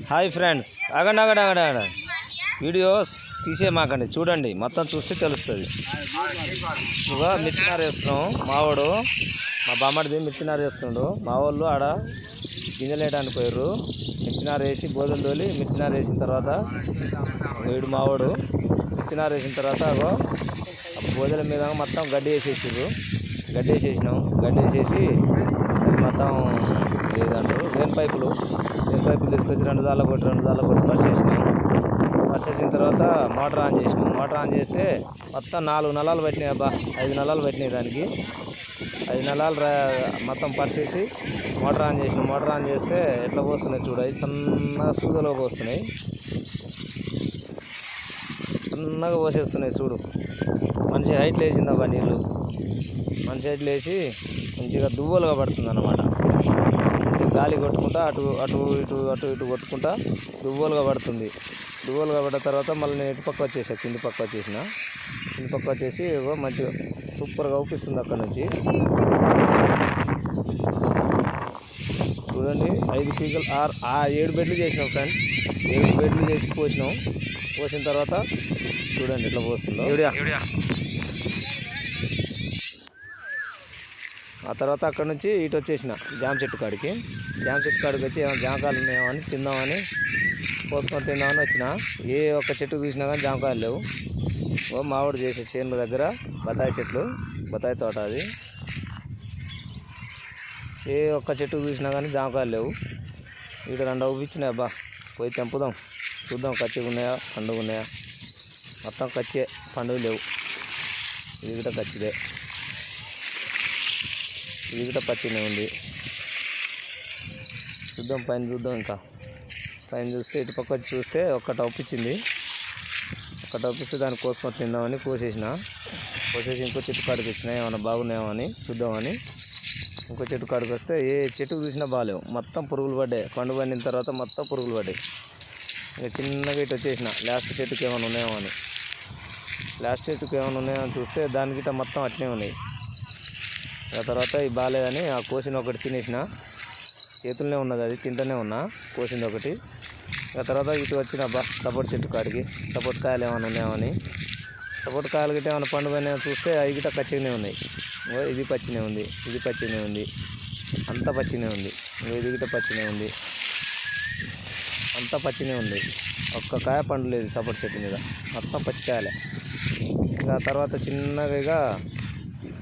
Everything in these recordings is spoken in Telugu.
హాయ్ ఫ్రెండ్స్, ఆగండి. వీడియోస్ తీసే మాకండి, చూడండి, మొత్తం చూస్తే తెలుస్తుంది. ఇదిగో మిర్చినారు వేస్తున్నాం. మావాడు మా బామ్మడిది మిర్చినారు వేస్తుండు. మా వాళ్ళు ఆడ గింజలు వేయడానికి పోయారు. మిర్చినారు వేసి బోధలు తోలి మిర్చినారు వేసిన తర్వాత వీడు మావాడు మిర్చినారు వేసిన తర్వాత అగో బోధల మీద మొత్తం గడ్డి వేసేసారు. గడ్డి వేసేసి అది మొత్తం లేదంటారు వేన్ పైపులు తీసుకొచ్చి రెండు జాల కొట్టి పరిచేసిన తర్వాత మోటార్ ఆన్ చేస్తే మొత్తం 4 నలాలు పట్టినాయి. 5 నలాలు పట్టినాయి. దానికి 5 నలాలు మొత్తం పరిచేసి మోటార్ ఆన్ చేస్తే ఎట్లా పోస్తున్నాయి చూడు. అవి సన్నగా సూదలో పోస్తున్నాయి, సన్నగా పోసేస్తున్నాయి చూడు. మనిషి హైట్లు వేసిందబ్బా నీళ్ళు. మనిషి హైట్లు వేసి మంచిగా దువ్వలుగా పడుతుంది అన్నమాట. గాలి కొట్టుకుంటా అటు ఇటు కొట్టుకుంటా దువ్వలుగా పడుతుంది. దువ్వలుగా పడ్డ తర్వాత మళ్ళీ నేను ఇటు పక్క వచ్చేసా, కింది పక్క వచ్చేసి మంచిగా సూపర్గా ఊపిస్తుంది అక్కడ నుంచి. చూడండి, 5 పీకలు 7 బెడ్లు చేసినాం ఫ్రెండ్స్. 7 బెడ్లు చేసి పోసిన తర్వాత చూడండి ఎట్లా పోస్తుందో. ఆ తర్వాత అక్కడ నుంచి ఇటు వచ్చేసిన జామ చెట్టు కాడికి వచ్చి జామకాయలు ఉన్నాయేమో అని తిందామని వచ్చిన. ఏ ఒక్క చెట్టు చూసినా కానీ జామకాయలు లేవు. మావాడు చేసే చేనుల దగ్గర బత్తాయి తోట అది. ఏ ఒక్క చెట్టు చూసినా కానీ జామకాయలు లేవు. ఇక్కడ 2 అవ్విచ్చినాయి. పోయి తెంపుదాం, చూద్దాం కచ్చిగా ఉన్నాయా పండుగ ఉన్నాయా. మొత్తం కచ్చే, పండుగ లేవు. ఇది కూడా కచ్చిదే, ఇది కూడా పచ్చినే ఉంది. చూద్దాం పైన ఇంకా పైన చూస్తే ఇటు పక్క వచ్చి చూస్తే ఒక్కటి ఒప్పించింది. దాన్ని కోసుకొని తిందామని కోసేసి ఇంకో చెట్టు కాడికి వచ్చినా ఏమైనా బాగున్నాయేమో అని చూద్దామని. ఇంకో చెట్టు కాడికి వస్తే ఏ చెట్టు చూసినా బాగాలేవు, మొత్తం పురుగులు పడ్డాయి. పండు పండిన తర్వాత మొత్తం పురుగులు పడ్డాయి. ఇంకా చిన్నగా ఇటు వచ్చేసిన లాస్ట్ చెట్టుకి ఏమైనా ఉన్నాయేమో అని చూస్తే దానికి మొత్తం అట్లే ఉన్నాయి. ఆ తర్వాత ఈ బాగాలేదని ఆ కోసిన ఒకటి తినేసిన. చేతుల్లోనే ఉన్నది, అది తింటూనే ఉన్నా. కోసింది ఒకటి. ఆ తర్వాత ఇటు వచ్చిన సపోర్ట్ చెట్టు కాడికి సపోర్ట్ కాయలు ఏమైనా ఉన్నాయని. సపోర్ట్ కాయలు గిట్ట ఏమైనా పండు పైన చూస్తే అవి గిట్ట పచ్చిగానే ఉన్నాయి. ఇది పచ్చినే ఉంది, అంతా పచ్చినే ఉంది. ఇది గిట్ట పచ్చినే ఉంది, అంతా పచ్చినే ఉంది. ఒక్క కాయ పండు లేదు సపోర్ట్ చెట్టు మీద, మొత్తం పచ్చికాయలే. ఇంకా తర్వాత చిన్నగా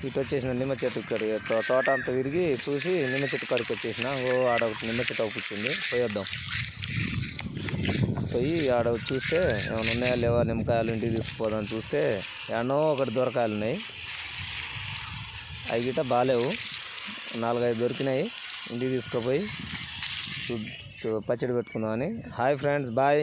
ఇటు వచ్చేసిన నిమ్మ చెట్టు కాడికి. తోట అంతా తిరిగి చూసి నిమ్మ చెట్టు కాడికి వచ్చేసిన. ఆడ ఒకటి నిమ్మ చెట్టు అవుపించింది, పోయి ఆడ చూస్తే ఏమైనా ఉన్నాయా లేవా నిమ్మకాయలు ఇంటికి తీసుకుపోదామని చూస్తే ఎన్నో ఒకటి దొరకాయలు ఉన్నాయి. అవి గిట్ట బాగాలేవు. 4-5 దొరికినాయి. ఇంటికి తీసుకుపోయి పచ్చడి పెట్టుకుందామని. Hi friends, bye.